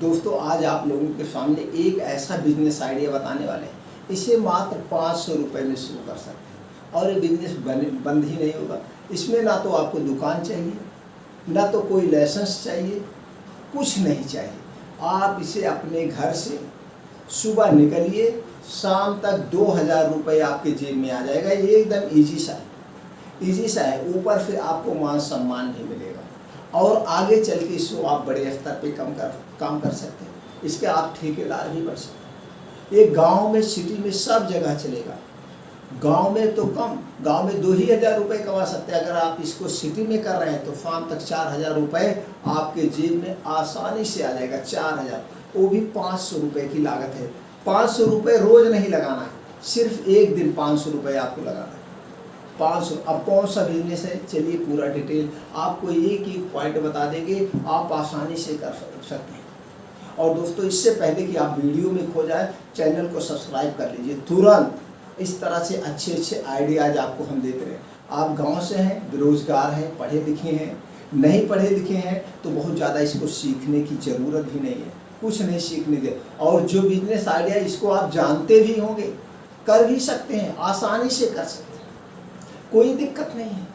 दोस्तों आज आप लोगों के सामने एक ऐसा बिजनेस आइडिया बताने वाले हैं। इसे मात्र 500 रुपये में शुरू कर सकते हैं और ये बिजनेस बंद ही नहीं होगा। इसमें ना तो आपको दुकान चाहिए, ना तो कोई लाइसेंस चाहिए, कुछ नहीं चाहिए। आप इसे अपने घर से सुबह निकलिए, शाम तक 2000 रुपये आपके जेब में आ जाएगा। ये एकदम ईजी सा है। ऊपर से आपको मान सम्मान भी मिलेगा और आगे चल के इसको आप बड़े स्तर पे काम कर सकते हैं। इसके आप ठेकेदार भी बन सकते हैं। ये गांव में, सिटी में सब जगह चलेगा। गांव में तो कम, गांव में 2000 रुपये कमा सकते हैं। अगर आप इसको सिटी में कर रहे हैं तो शाम तक 4000 रुपये आपके जेब में आसानी से आ जाएगा। 4000, वो भी 500 रुपये की लागत है। 500 रुपये रोज नहीं लगाना है, सिर्फ एक दिन 500 रुपये आपको लगाना है। 500। अब कौन सा बिजनेस है, चलिए पूरा डिटेल आपको एक ही पॉइंट बता देंगे, आप आसानी से कर सकते हैं। और दोस्तों इससे पहले कि आप वीडियो में खो जाए, चैनल को सब्सक्राइब कर लीजिए तुरंत। इस तरह से अच्छे आइडियाज आपको हम देते रहे। आप गांव से हैं, बेरोजगार हैं, पढ़े लिखे हैं, नहीं पढ़े लिखे हैं तो बहुत ज़्यादा इसको सीखने की ज़रूरत भी नहीं है, कुछ नहीं सीखने दे। और जो बिजनेस आइडिया इसको आप जानते भी होंगे, कर भी सकते हैं, आसानी से कर सकते हैं, कोई दिक्कत नहीं है।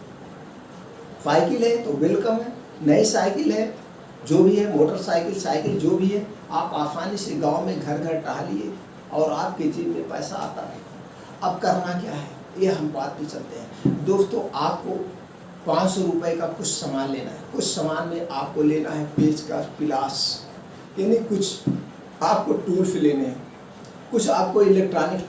साइकिल है तो वेलकम है, नई साइकिल है, जो भी है, मोटरसाइकिल, साइकिल जो भी है, आप आसानी से गांव में घर घर टहलिए और आपके जेब में पैसा आता है। अब करना क्या है, ये हम बात पे चलते हैं। दोस्तों आपको 500 रुपये का कुछ सामान लेना है। कुछ सामान में आपको लेना है पेचकस, पिलास, यानी कुछ आपको टूल्स लेने हैं, कुछ आपको इलेक्ट्रॉनिक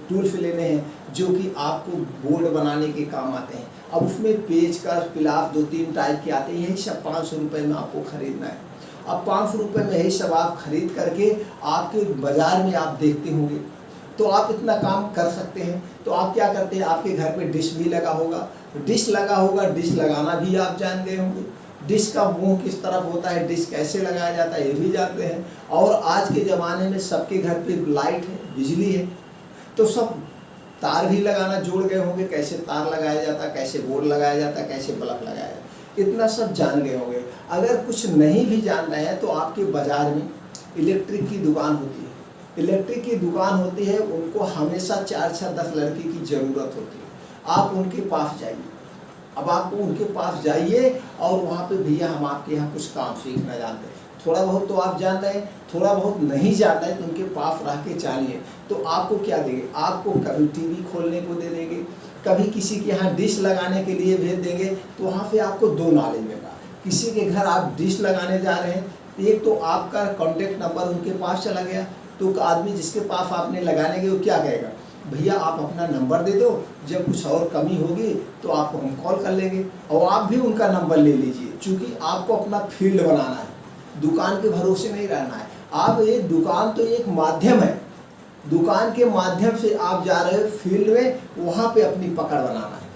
टूल्स लेने हैं जो कि आपको बोर्ड बनाने के काम आते हैं। अब उसमें पेचकस, पिलास 2-3 टाइप के आते हैं। यही सब 500 रुपये में आपको खरीदना है। अब 500 रुपये में यही सब आप खरीद करके आपके बाज़ार में आप देखते होंगे तो आप इतना काम कर सकते हैं। तो आप क्या करते हैं, आपके घर पे डिश भी लगा होगा, डिश लगाना भी आप जान गए होंगे। डिश का मुंह किस तरफ होता है, डिश कैसे लगाया जाता है, ये भी जानते हैं। और आज के ज़माने में सबके घर पे लाइट है, बिजली है, तो सब तार भी लगाना जोड़ गए होंगे, कैसे तार लगाया जाता है, कैसे बोर्ड लगाया जाता है, कैसे बल्ब लगाया जाता है, इतना सब जान गए होंगे। अगर कुछ नहीं भी जान रहे हैं तो आपके बाज़ार में इलेक्ट्रिक की दुकान होती है। इलेक्ट्रिक की दुकान होती है, उनको हमेशा 4-10 लड़की की ज़रूरत होती है। आप उनके पास जाइए। अब आप उनके पास जाइए और वहाँ पे भैया हम आपके यहाँ कुछ काम सीखना जानते हैं, थोड़ा बहुत तो आप जान रहे हैं, थोड़ा बहुत नहीं जान रहे हैं, तो उनके पास रह के जानिए। तो आपको क्या देंगे, आपको कभी टीवी खोलने को दे देंगे, कभी किसी के यहाँ डिश लगाने के लिए भेज देंगे। तो वहाँ पे आपको 2 नॉलेज मिलेगा। किसी के घर आप डिश लगाने जा रहे हैं, एक तो आपका कॉन्टेक्ट नंबर उनके पास चला गया, तो आदमी जिसके पास आपने लगाने गए वो क्या कहेगा, भैया आप अपना नंबर दे दो, जब कुछ और कमी होगी तो आपको हम कॉल कर लेंगे। और आप भी उनका नंबर ले लीजिए, क्योंकि आपको अपना फील्ड बनाना है, दुकान के भरोसे नहीं रहना है। आप ये दुकान तो एक माध्यम है, दुकान के माध्यम से आप जा रहे हो फील्ड में, वहाँ पे अपनी पकड़ बनाना है।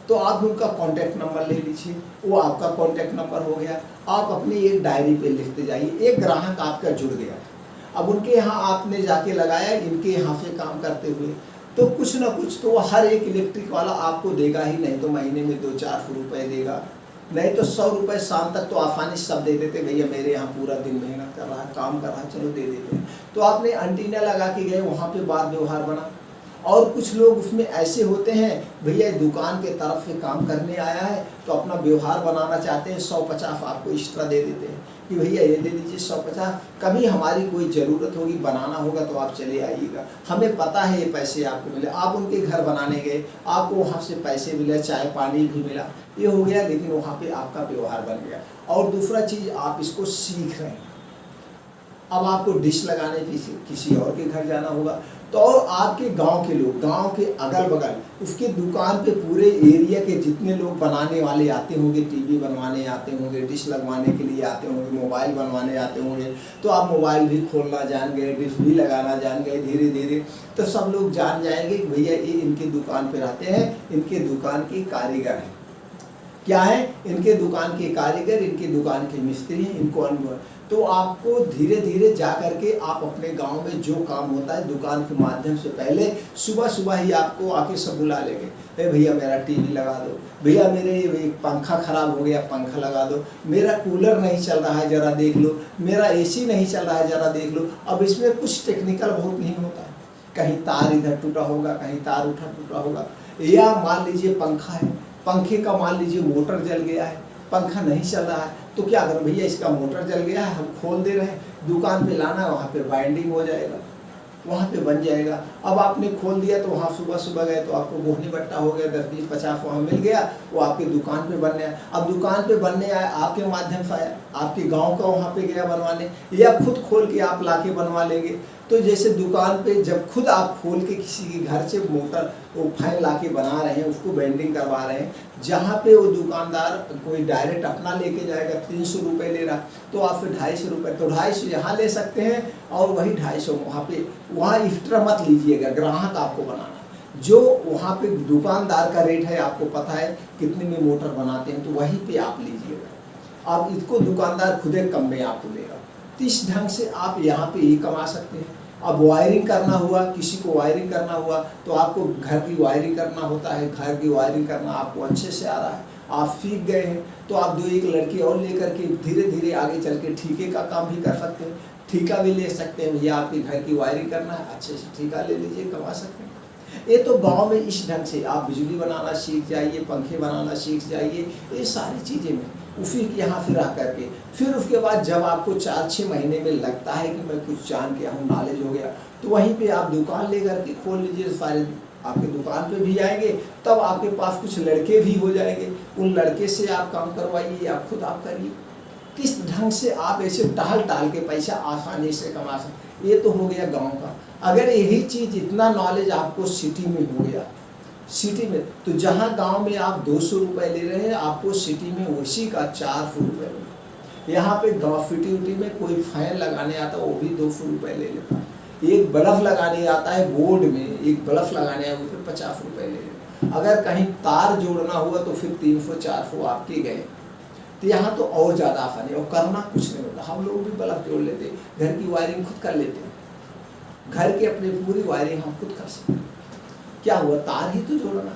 तो आप उनका कॉन्टैक्ट नंबर ले लीजिए, वो आपका कॉन्टैक्ट नंबर हो गया। आप अपनी एक डायरी पे लिखते जाइए। एक ग्राहक आपका जुड़ गया, अब उनके यहाँ आपने जाके लगाया, इनके यहाँ से काम करते हुए, तो कुछ ना कुछ तो हर एक इलेक्ट्रिक वाला आपको देगा ही। नहीं तो महीने में 200-400 रुपये देगा, नहीं तो 100 रुपये शाम तक तो आसानी से सब दे देते। भैया मेरे यहाँ पूरा दिन मेहनत कर रहा है, काम कर रहा है, चलो दे देते हैं। तो आपने एंटीना लगा के गए, वहाँ पे बात व्यवहार बना। और कुछ लोग उसमें ऐसे होते हैं, भैया दुकान के तरफ से काम करने आया है तो अपना व्यवहार बनाना चाहते हैं, 150 आपको एक्स्ट्रा दे देते हैं कि भैया ये दे दीजिए 150, कभी हमारी कोई ज़रूरत होगी, बनाना होगा तो आप चले आइएगा, हमें पता है ये पैसे आपको मिले। आप उनके घर बनाने गए, आपको वहाँ से पैसे मिले, चाय पानी भी मिला, ये हो गया, लेकिन वहाँ पे आपका व्यवहार बन गया। और दूसरा चीज़, आप इसको सीख रहे हैं। अब आपको डिश लगाने किसी और के घर जाना होगा, तो और आपके गांव के लोग, गांव के अगल बगल उसके दुकान पे पूरे एरिया के जितने लोग बनाने वाले आते होंगे, टीवी बनवाने आते होंगे, डिश लगवाने के लिए आते होंगे, मोबाइल बनवाने आते होंगे, तो आप मोबाइल भी खोलना जान गए, डिश भी लगाना जान गए, धीरे धीरे तो सब लोग जान जाएंगे कि भैया ये इनकी दुकान पे रहते हैं, इनके दुकान के कारीगर हैं। क्या है, इनके दुकान के कारीगर, इनकी दुकान के मिस्त्री हैं, इनको अनुभव। तो आपको धीरे धीरे जा करके आप अपने गांव में जो काम होता है दुकान के माध्यम से, पहले सुबह सुबह ही आपको आके सब बुला लेंगे, अरे भैया मेरा टीवी लगा दो, भैया मेरे एक पंखा खराब हो गया पंखा लगा दो, मेरा कूलर नहीं चल रहा है ज़रा देख लो, मेरा एसी नहीं चल रहा है ज़रा देख लो। अब इसमें कुछ टेक्निकल बहुत नहीं होता है, कहीं तार इधर टूटा होगा, कहीं तार उठा टूटा होगा, या मान लीजिए पंखा है, पंखे का मान लीजिए मोटर जल गया है, पंखा नहीं चल रहा है, तो क्या करो भैया इसका मोटर जल गया है, हम खोल दे रहे हैं, दुकान पे लाना है, वहाँ पे वाइंडिंग हो जाएगा, वहाँ पे बन जाएगा। अब आपने खोल दिया तो वहाँ सुबह सुबह गए तो आपको गोहनी बट्टा हो गया, 10 20 50 वहाँ मिल गया, वो आपकी दुकान पे बनने आया। अब दुकान पे बनने आया, आपके माध्यम से आया, आपके गांव का वहाँ पे गया बनवाने, या खुद खोल के आप लाके बनवा लेंगे। तो जैसे दुकान पे जब खुद आप खोल के किसी के घर से मोटर वो फैन लाके बना रहे हैं, उसको बेंडिंग करवा रहे हैं, जहाँ पे वो दुकानदार कोई डायरेक्ट अपना लेके जाएगा 300 रुपये ले रहा, तो आप फिर 250 रुपये, तो 250 यहाँ ले सकते हैं और वही 250 वहाँ पे। वहाँ एक्स्ट्रा मत लीजिएगा, ग्राहक आपको बनाना, जो वहाँ पे दुकानदार का रेट है आपको पता है कितने में मोटर बनाते हैं, तो वहीं पे आप लीजिएगा। आप इसको दुकानदार खुद एक कम में आपको देगा। तो इस ढंग से आप यहाँ पे ये कमा सकते हैं। अब वायरिंग करना हुआ, किसी को वायरिंग करना हुआ, तो आपको घर की वायरिंग करना होता है, घर की वायरिंग करना आपको अच्छे से आ रहा है, आप सीख गए हैं, तो आप 2-1 लड़के और लेकर के धीरे धीरे आगे चल के ठीके का काम भी कर सकते हैं, ठेका भी ले सकते हैं। भैया आपके घर की वायरिंग करना है, अच्छे से ठेका ले लीजिए, कमा सकते हैं। ये तो गांव में इस ढंग से आप बिजली बनाना सीख जाइए, पंखे बनाना सीख जाइए, ये सारी चीज़ें में फिर यहाँ फिर आ करके फिर उसके बाद जब आपको 4-6 महीने में लगता है कि मैं कुछ जान गया हूँ, नॉलेज हो गया, तो वहीं पे आप दुकान ले करके खोल लीजिए। सारे आपके दुकान पे भी आएंगे, तब आपके पास कुछ लड़के भी हो जाएंगे, उन लड़के से आप काम करवाइए या खुद आप करिए। किस ढंग से आप ऐसे टहल के पैसा आसानी से कमा सकते, ये तो हो गया गाँव का। अगर यही चीज़ इतना नॉलेज आपको सिटी में हो गया, सिटी में, तो जहाँ गांव में आप 200 रुपये ले रहे हैं, आपको सिटी में उसी का 400 रुपये ले। यहाँ पे गाँव सिटी में कोई फैन लगाने आता है वो भी 200 रुपये ले लेता है, एक बल्ब लगाने आता है बोर्ड में, एक बल्ब लगाने आया वो फिर 50 रुपये ले लेता है। अगर कहीं तार जोड़ना हुआ तो फिर 300-400 आपके गए। तो यहाँ तो और ज़्यादा आसानी, और करना कुछ नहीं होता। हम लोग भी बल्ब जोड़ लेते, घर की वायरिंग खुद कर लेते हैं, घर की अपनी पूरी वायरिंग हम खुद कर सकते हैं। क्या हुआ, तार ही तो जोड़ना,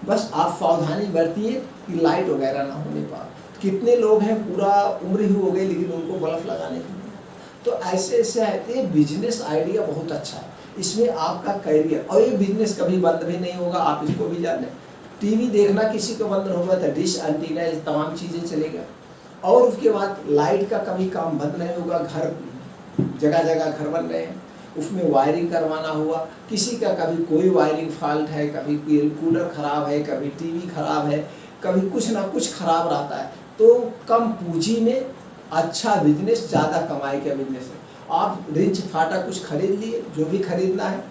बस आप सावधानी बरतिए कि लाइट वगैरह ना होने पाए। कितने लोग हैं पूरा उम्र ही हो गई लेकिन उनको बल्ब लगाने की। तो ऐसे ऐसे है, ये बिजनेस आइडिया बहुत अच्छा है, इसमें आपका करियर, और ये बिजनेस कभी बंद भी नहीं होगा, आप इसको भी जान लें। टीवी देखना किसी को बंद होगा तो डिश एंटीना ये तमाम चीज़ें चलेगा, और उसके बाद लाइट का कभी काम बंद नहीं होगा। घर जगह जगह घर बन रहे हैं, उसमें वायरिंग करवाना हुआ, किसी का कभी कोई वायरिंग फॉल्ट है, कभी कूलर ख़राब है, कभी टीवी ख़राब है, कभी कुछ ना कुछ ख़राब रहता है, तो कम पूंजी में अच्छा बिजनेस, ज़्यादा कमाई का बिजनेस है। आप रिंच फाटा कुछ खरीद लिए, जो भी खरीदना है,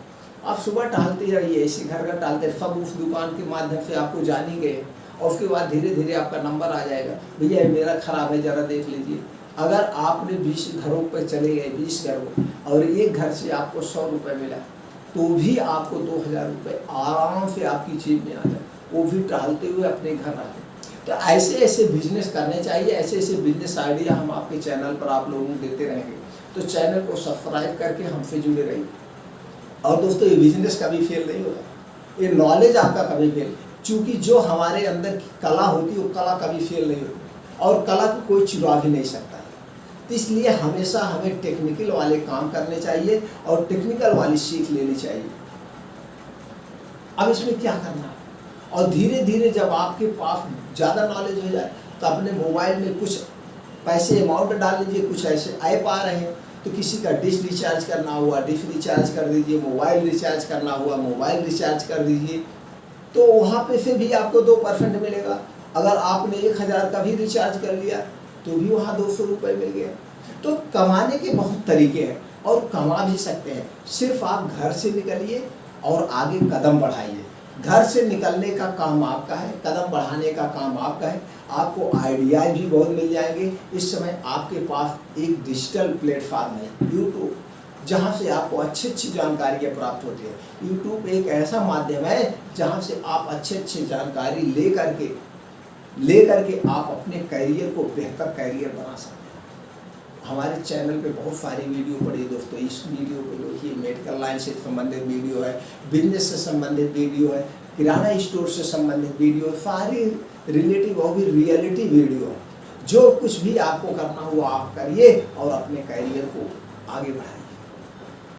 आप सुबह टहलते रहिए, ऐसे घर घर टहलते, सब उस दुकान के माध्यम से आपको जान ही गए, और उसके बाद धीरे धीरे आपका नंबर आ जाएगा, भैया मेरा ख़राब है ज़रा देख लीजिए। अगर आपने 20 घरों पर चले गए, 20 घरों, और एक घर से आपको 100 रुपये मिला, तो भी आपको 2000 रुपये आराम से आपकी जेब में आ जाए, वो भी टहलते हुए अपने घर आते। तो ऐसे ऐसे बिजनेस करने चाहिए, ऐसे ऐसे बिजनेस आइडिया हम आपके चैनल पर आप लोगों को देते रहेंगे। तो चैनल को सब्सक्राइब करके हमसे जुड़े रहिए। और दोस्तों, ये बिजनेस कभी फेल नहीं होगा, ये नॉलेज आपका कभी फेल, क्योंकि जो हमारे अंदर की कला होती है वो कला कभी फेल नहीं होती, और कला को कोई चुरा भी नहीं सकता। तो इसलिए हमेशा हमें टेक्निकल वाले काम करने चाहिए और टेक्निकल वाली सीख लेनी चाहिए। अब इसमें क्या करना है, और धीरे धीरे जब आपके पास ज़्यादा नॉलेज हो जाए तो अपने मोबाइल में कुछ पैसे अमाउंट डाल लीजिए। कुछ ऐसे ऐप आ रहे हैं, तो किसी का डिश रिचार्ज करना हुआ डिश रिचार्ज कर दीजिए, मोबाइल रिचार्ज करना हुआ मोबाइल रिचार्ज कर दीजिए, तो वहाँ पे से भी आपको 2% मिलेगा। अगर आपने 1000 का भी रिचार्ज कर लिया तो भी वहाँ 200 रुपये मिल गया। तो कमाने के बहुत तरीके हैं और कमा भी सकते हैं, सिर्फ आप घर से निकलिए और आगे कदम बढ़ाइए। घर से निकलने का काम आपका है, कदम बढ़ाने का काम आपका है। आपको आइडियाज़ भी बहुत मिल जाएंगे। इस समय आपके पास एक डिजिटल प्लेटफार्म है यूट्यूब, जहाँ से आपको अच्छी अच्छी जानकारियाँ प्राप्त होती है। यूट्यूब एक ऐसा माध्यम है जहाँ से आप अच्छी अच्छी जानकारी ले करके ले करके आप अपने करियर को बेहतर करियर बना सकते हैं। हमारे चैनल पे बहुत सारी वीडियो पड़ी दोस्तों, इस वीडियो को देखिए, मेडिकल लाइन से संबंधित वीडियो है, बिजनेस से संबंधित वीडियो है, किराना स्टोर से संबंधित वीडियो, सारी रिलेटिव और भी रियलिटी वीडियो है। जो कुछ भी आपको करना हो आप करिए और अपने करियर को आगे बढ़ाइए।